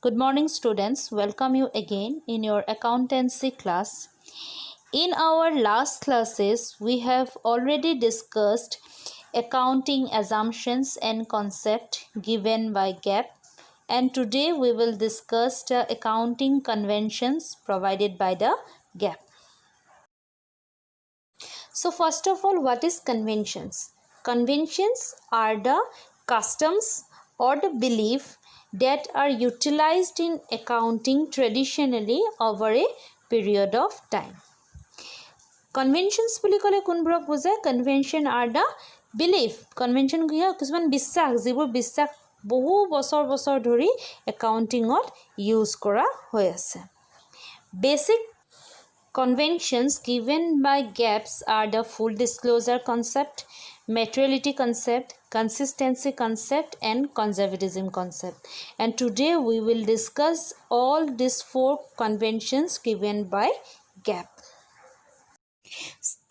Good morning, students. Welcome you again in your accountancy class. In our last classes, we have already discussed accounting assumptions and concept given by GAAP, and today we will discuss the accounting conventions provided by the GAAP. So first of all, what is conventions? Conventions are the customs or the belief that are utilized in accounting traditionally over a period of time. Conventions বুলি ক'লে কোনবোৰক বুজায়? Convention are the belief. Convention কিছুমান বিশ্বাস, যিবোৰ বিশ্বাস বহু বছৰ ধৰি একাউণ্টিঙত use কৰা হৈ আছে। Basic conventions given by GAAPs are the full disclosure concept, materiality concept, consistency concept, and conservatism concept. And today we will discuss all these four conventions given by GAAP.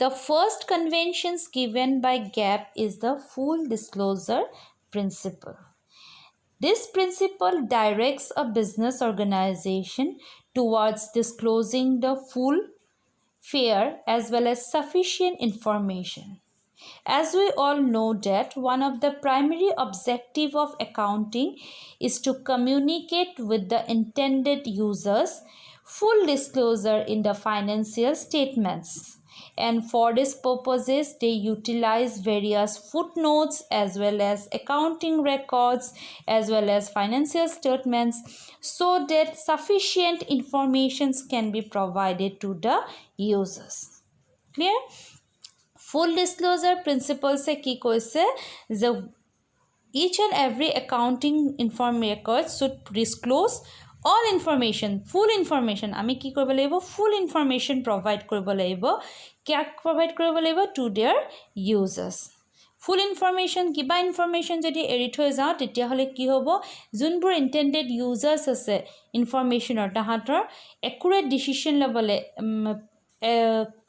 The first conventions given by GAAP is the full disclosure principle. This principle directs a business organization towards disclosing the full, fair, as well as sufficient information. As we all know that one of the primary objective of accounting is to communicate with the intended users full disclosure in the financial statements. And for these purposes, they utilize various footnotes as well as accounting records as well as financial statements so that sufficient information can be provided to the users. Clear? Full disclosure principle se ki koise the each and every accounting record should disclose all information, full information. Ami ki koribo lagibo? Full information provide koribo lagibo. Kyak provide koribo lagibo? To their users. Full information, kiba information jodi eri thoi jao tetia hole ki hobo? Junbur intended users ase information or tahator accurate decision lobole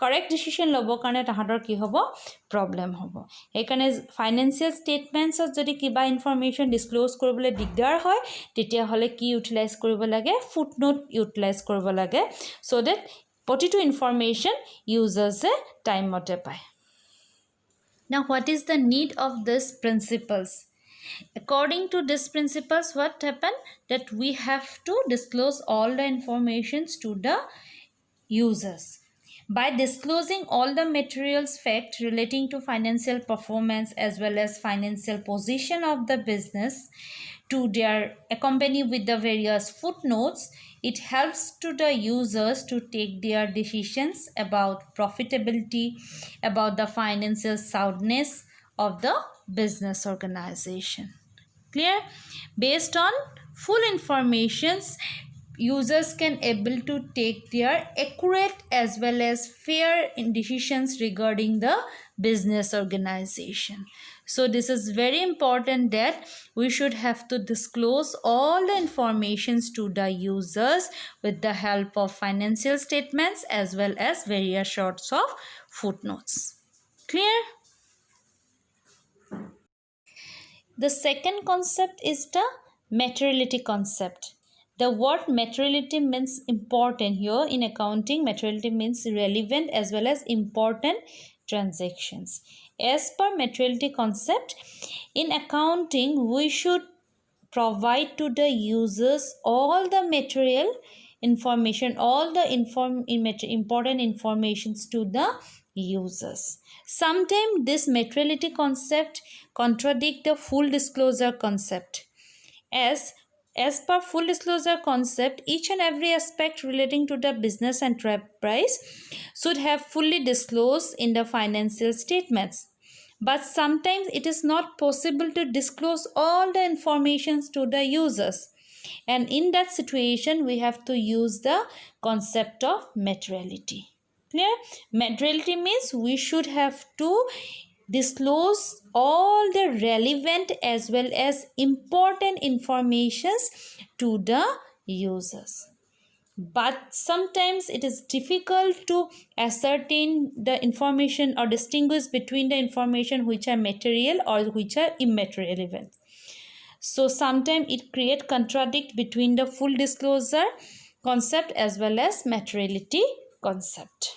correct decision lobo karone tahator ki hobo? Problem hobo. Ekane financial statements jodi kiba information disclose koribole digdar hoy tetia hole ki utilize koribo lage? Footnote utilize koribo lage so that প্ৰতিটো information users time mote পায়. Now what is the need of these principles? According to these principles, what happened? That we have to disclose all the informations to the users. By disclosing all the materials fact relating to financial performance as well as financial position of the business to their accompany with the various footnotes, it helps to the users to take their decisions about profitability, about the financial soundness of the business organization. Clear? Based on full informations, users can able to take their accurate as well as fair decisions regarding the business organization. So this is very important that we should have to disclose all the informations to the users with the help of financial statements as well as various sorts of footnotes. Clear? The second concept is the materiality concept. The word materiality means important here in accounting. Materiality means relevant as well as important transactions. As per materiality concept, in accounting, we should provide to the users all the material information, all the important informations to the users. Sometimes this materiality concept contradict the full disclosure concept. As per full disclosure concept, each and every aspect relating to the business enterprise should have fully disclosed in the financial statements. But sometimes it is not possible to disclose all the information to the users. And in that situation, we have to use the concept of materiality. Clear? Materiality means we should have to disclose all the relevant as well as important informations to the users. But sometimes it is difficult to ascertain the information or distinguish between the information which are material or which are immaterial events. So sometimes it create contradict between the full disclosure concept as well as materiality concept.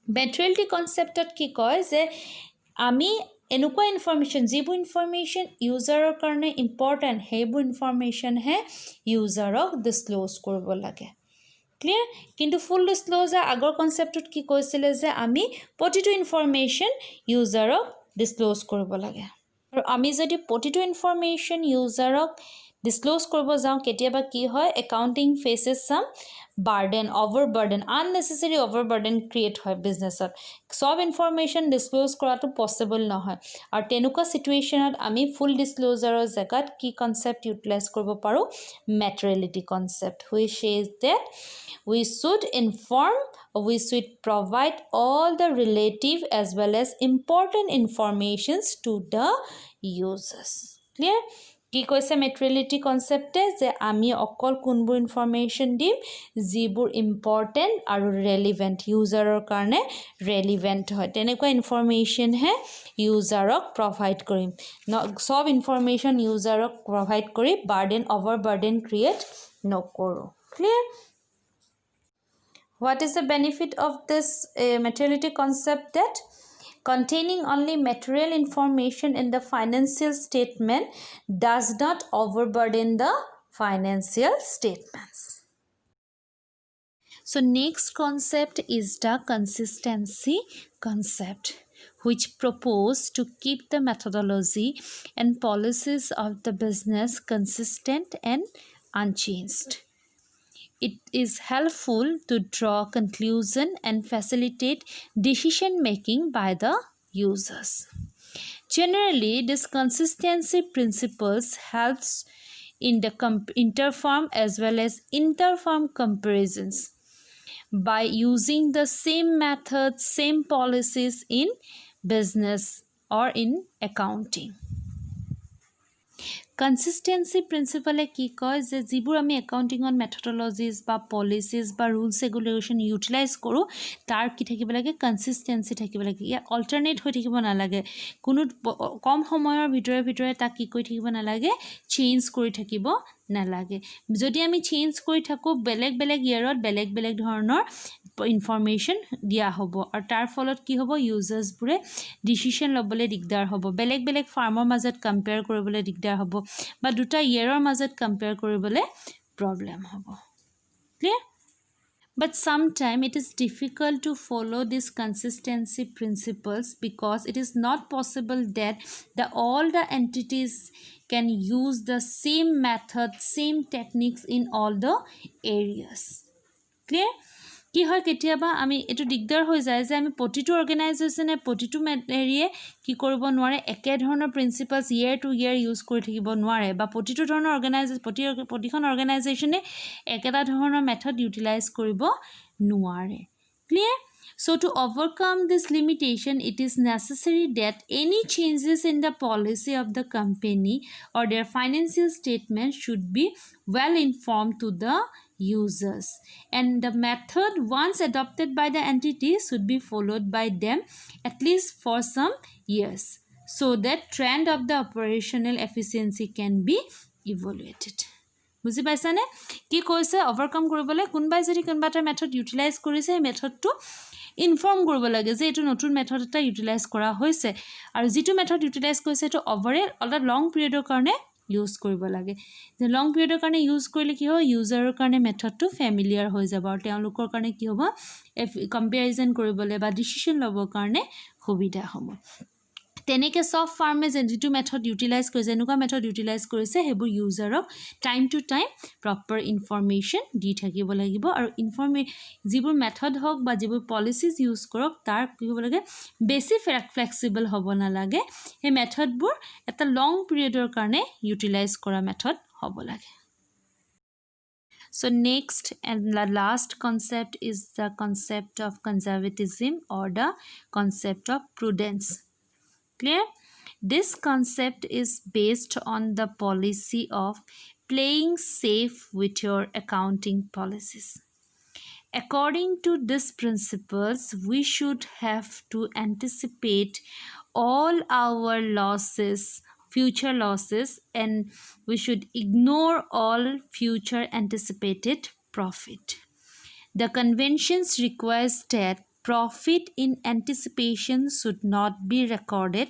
Materiality concept কি কয় যে আমি এনেকুৱা information যিবোৰ information ইউজাৰৰ কাৰণে important সেইবোৰ ইনফৰমেশ্যনহে ইউজাৰক ডিছক্ল'জ কৰিব লাগে ক্লিয়াৰ কিন্তু ফুল ডিছক্ল'জাৰ আগৰ কনচেপ্টত কি কৈছিলে যে আমি প্ৰতিটো ইনফৰমেশ্যন ইউজাৰক ডিছক্ল'জ কৰিব লাগে আৰু আমি যদি প্ৰতিটো ইনফৰমেশ্যন ইউজাৰক ডিছক্ল'জ কৰিব যাওঁ কেতিয়াবা কি হয় একাউণ্টিং ফেচেছ চাম বাৰ্ডেন অভাৰবাৰ্ডেন আননেচেচাৰী অভাৰবাৰ্ডেন ক্ৰিয়েট হয় বিজনেছত সব ইনফৰমেশ্যন ডিছক্ল'জ কৰাটো পচিবল নহয় আৰু তেনেকুৱা চিটুৱেশ্যনত আমি ফুল ডিছক্ল'জাৰৰ জেগাত কি কনচেপ্ট ইউটিলাইজ কৰিব পাৰোঁ materiality concept which is that we should inform, we should provide all the relative as well as important informations to the users. Clear? কি কৈছে মেটেৰিয়েলিটি কনচেপ্টে যে আমি অকল কোনবোৰ ইনফৰমেশ্যন দিম যিবোৰ ইম্পৰ্টেণ্ট আৰু ৰেলিভেণ্ট ইউজাৰৰ কাৰণে ৰেলিভেণ্ট হয় তেনেকুৱা ইনফৰমেশ্যনহে ইউজাৰক প্ৰভাইড কৰিম সব ইনফৰমেশ্যন ইউজাৰক প্ৰভাইড কৰি বাৰ্ডেন অভাৰ বাৰ্ডেন ক্ৰিয়েট নকৰোঁ clear What is the benefit of this materiality concept that containing only material information in the financial statement does not overburden the financial statements. So next concept is the consistency concept which propose to keep the methodology and policies of the business consistent and unchanged. It is helpful to draw conclusion and facilitate decision making by the users. Generally, this consistency principles helps in the interfirm as well as interfirm comparisons by using the same methods, same policies in business or in accounting. কনসিষ্টেঞ্চি প্ৰিন্সিপালে কি কয় যে যিবোৰ আমি একাউণ্টিঙত মেথডলজিজ বা policies বা rules regulation utilise কৰোঁ তাৰ কি থাকিব লাগে কনসিষ্টেঞ্চি থাকিব লাগে ইয়াৰ অল্টাৰনেট হৈ থাকিব নালাগে কোনো কম সময়ৰ ভিতৰে তাক কি কৰি থাকিব নালাগে চেঞ্জ কৰি থাকিব নালাগে যদি আমি চেঞ্জ কৰি থাকোঁ বেলেগ ইয়াৰত বেলেগ ধৰণৰ ইনফৰমেশ্যন দিয়া হ'ব আৰু তাৰ ফলত কি হ'ব ইউজাৰ্ছবোৰে ডিচিশ্যন ল'বলৈ দিগদাৰ হ'ব বেলেগ ফাৰ্মৰ মাজত কম্পেয়াৰ কৰিবলৈ দিগদাৰ হ'ব বা দুটা ইয়েৰৰ মাজত কম্পেয়াৰ কৰিবলৈ প্ৰব্লেম হ'ব clear But sometimes it is difficult to follow these consistency principles because it is not possible that all the entities can use the same method, same techniques in all the areas. Clear? কি হয় কেতিয়াবা আমি এটো দিগদাৰ হৈ যায় যে আমি প্ৰতিটো অৰ্গানাইজেচনে প্ৰতিটো এৰিয়ে কি কৰিব নোৱাৰে একে ধৰণৰ প্ৰিন্সিপলস ইয়াৰ টু ইয়াৰ ইউজ কৰি থাকিব নোৱাৰে বা প্ৰতিটো ধৰণৰ প্ৰতিখন অৰ্গানাইজেচনে একেটা ধৰণৰ মেথড ইউটিলাইজ কৰিব নোৱাৰে clear So to overcome this limitation, it is necessary that any changes in the policy of the company or their financial statement should be well informed to the users. And the method once adopted by the entity should be followed by them at least for some years so that trend of the operational efficiency can be evaluated. বুজি পাইছানে কি কৈছে ওভাৰকাম কৰিবলৈ কোনবাই যদি কোনবা এটা method utilise কৰিছে এই মেথডটো ইনফৰ্ম কৰিব লাগে যে এটো নতুন মেথড এটা ইউটিলাইজ কৰা হৈছে আৰু যেটো মেথড ইউটিলাইজ কৰিছে এটো ওভাৰঅল অলপ লং পিৰিয়ডৰ কাৰণে ইউজ কৰিব লাগে যে লং পিৰিয়ডৰ কাৰণে ইউজ কৰিলে কি হয় ইউজাৰৰ কাৰণে মেথডটো ফ্যামিলিয়াৰ হৈ যাব আৰু তেওঁলোকৰ কাৰণে কি হ'ব কম্পেৰিজন কৰিবলৈ বা ডিসিশন ল'বৰ কাৰণে সুবিধা হ'ব তেনেকে সব ফাৰ্মে যেটো মেথড ইউটিলাইজ কৰিছে এনেকুৱা মেথড ইউটিলাইজ কৰিছে হেবোৰ ইউজাৰক time to time proper information দি থাকিব লাগিব আৰু যিবোৰ মেথড হওক বা যিবোৰ পলিচিজ ইউজ কৰক তাৰ কি হ'ব লাগে বেছি ফ্লেক্সিবল হ'ব নালাগে এই মেথডবোৰ এটা লং পিৰিয়ডৰ কাৰণে ইউটিলাইজ কৰা মেথড হ'ব লাগে So next and the last concept is the concept of conservatism or the concept of prudence. Clear? This concept is based on the policy of playing safe with your accounting policies. According to these principles, we should have to anticipate all our losses, future losses, and we should ignore all future anticipated profit. The conventions requires that profit in anticipation should not be recorded,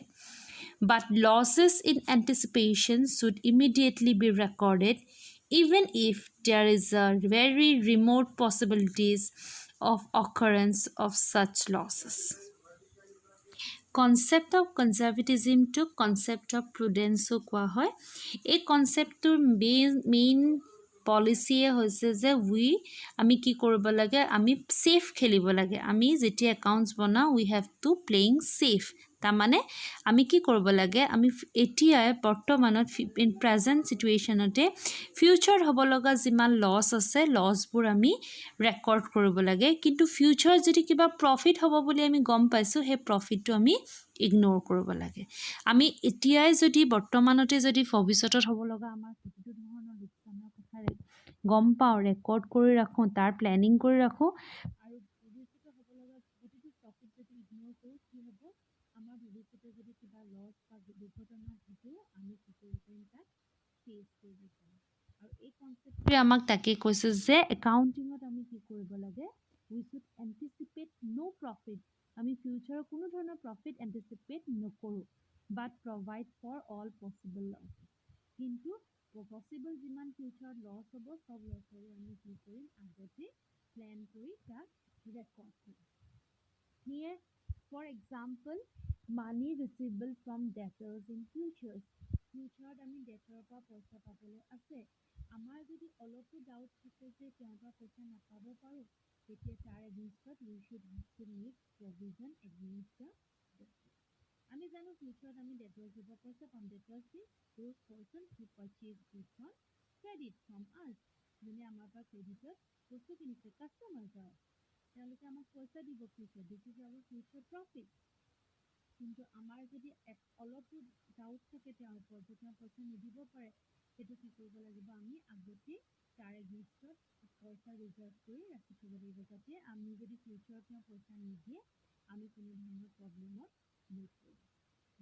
but losses in anticipation should immediately be recorded, even if there is a very remote possibilities of occurrence of such losses. Concept of conservatism to concept of prudence কোৱা হয় এই কনসেপ্টৰ main পলিচিয়ে হৈছে যে আমি কি কৰিব লাগে আমি সেফ খেলিব লাগে আমি যেতিয়া একাউন্টস বনাও we have to playing safe তা মানে আমি কি কৰিব লাগে আমি এতিয়া বৰ্তমানত ইন প্ৰেজেন্ট সিচুৱেচনতে ফিউচাৰ হ'ব লগা যিমান লস আছে লসবোৰ আমি ৰেকৰ্ড কৰিব লাগে কিন্তু ফিউচাৰ যদি কিবা প্ৰফিট হ'ব বুলি আমি গম পাইছো হে প্ৰফিটটো আমি ইগনোৰ কৰিব লাগে আমি এতিয়াই যদি বৰ্তমানতে যদি ভৱিষ্যতত হ'ব লগা আমাৰ প্ৰতিটো ধৰণৰ লোকচানৰ কথা গম পাওঁ ৰেকৰ্ড কৰি ৰাখো তাৰ প্ল্যানিং কৰি ৰাখো আৰু ভৱিষ্যতত হ'ব লগা প্ৰতিটো প্ৰফিট যদি ইগনোৰ কৰো কি হ'ব আমাৰ ভৱিষ্যতে যদি কিবা লস বা দুৰ্ঘটনা ঘটে আমি কি কৰিব পাৰিম তাক ফেস কৰিব পাৰিম আৰু এই কনসেপ্টে আমাক তাকে কৈছে যে একাউন্টিংত আমি কি কৰিব লাগে we should anticipate no profit আমি ফিউচাৰৰ কোনো ধৰণৰ প্ৰফিট এন্টিসিপেট নকৰো but provide for all possible losses কিন্তু পসিবল যিমান ফিউচাৰ লস হ'ব সব লসৰ আমি কি কৰিম আগতে প্ল্যান কৰি তাক record Karim here for example money receivable from debtors in futures future আমি debtor পৰা পইচা পাবলৈ আছে আমাৰ যদি অলপো ডাউট থাকে যে কেনেকুৱা পইচা নাপাব পাৰো তেতিয়া তাৰ এগেইনষ্টত we should have to make provision against the debtors আমি জানো ফিউচাৰত আমি debtors পৰা পইচা পাম debtors means those persons who purchase goods on credit from us মানে আমাৰ পৰা ক্ৰেডিটত বস্তু কিনিছে কাস্টমাৰছ হয় তেওঁলোকে আমাক পইচা দিব future this is our future profit কিন্তু আমাৰ যদি অলপো ডাউট থাকে তেওঁৰ ওপৰত যে তেওঁ পইচা নিদিব পাৰে সেইটো কি কৰিব লাগিব আমি আগতে তাৰ এগেইনষ্টত পইচা ৰিজাৰ্ভ কৰি ৰাখি থব লাগিব যাতে আমি যদি ফিউচাৰত তেওঁ পইচা নিদিয়ে আমি কোনো ধৰণৰ প্ৰবলেমত নপৰো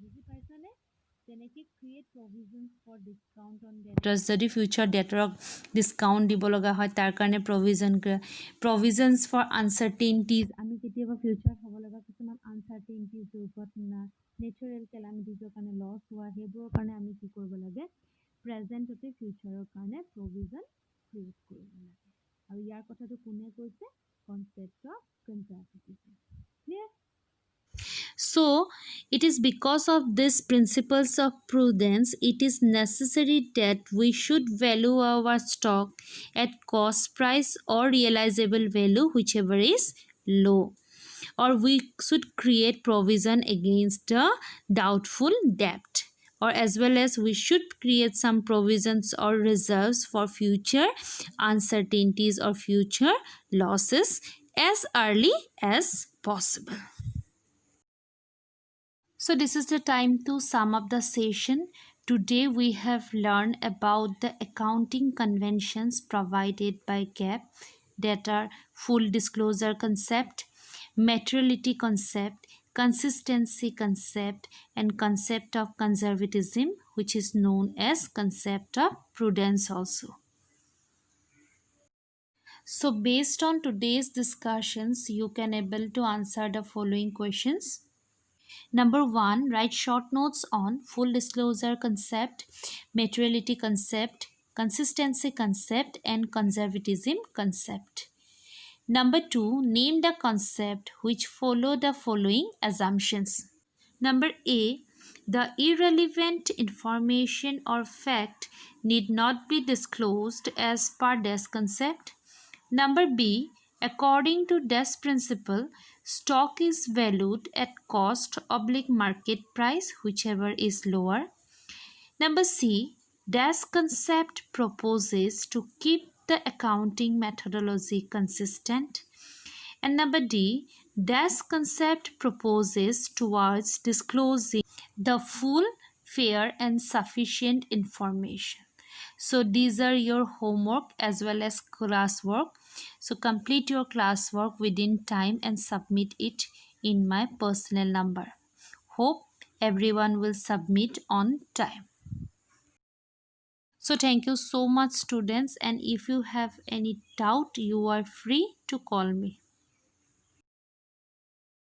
বুজি পাইছানে তেনেকে ক্ৰিয়েট প্ৰভিজনস ফৰ ডিসকাউন্ট অন ডেটৰ্স যদি ফিউচাৰ ডেটৰক ডিসকাউন্ট দিব লগা হয় তাৰ কাৰণে প্ৰভিজনস ফৰ আনসাৰ্টেইনিটিজ আমি কেতিয়াবা ফিউচাৰ হ'ব লগা কিছুমান আনসাৰ্টেইনিটিজ দুৰ্ঘটনা নেচাৰেল কেলামিটিজৰ কাৰণে লস হোৱা সেইবোৰৰ কাৰণে আমি কি কৰিব লাগে প্ৰেজেন্টতে ফিউচাৰৰ কাৰণে প্ৰভিজন ক্ৰিয়েট কৰিব লাগে আৰু ইয়াৰ কথাটো কোনে কৈছে concept of conservatism clear So, it is because of these principles of prudence, it is necessary that we should value our stock at cost price or realizable value, whichever is low. Or we should create provision against the doubtful debt. Or as well as we should create some provisions or reserves for future uncertainties or future losses as early as possible. So this is the time to sum up the session. Today we have learned about the accounting conventions provided by GAAP that are full disclosure concept, materiality concept, consistency concept, and concept of conservatism, which is known as concept of prudence also. So based on today's discussions, you can able to answer the following questions. Number 1, write short notes on full disclosure concept, materiality concept, consistency concept, and conservatism concept. Number 2, name the concept which follow the following assumptions. Number A, the irrelevant information or fact need not be disclosed as per this concept. Number B, according to this principle, stock is valued at cost oblique market price, whichever is lower. Number C, this concept proposes to keep the accounting methodology consistent. And number D, this concept proposes towards disclosing the full, fair, and sufficient information. So these are your homework as well as classwork. So complete your classwork within time and submit it in my personal number. Hope everyone will submit on time. So thank you so much students, and if you have any doubt, you are free to call me.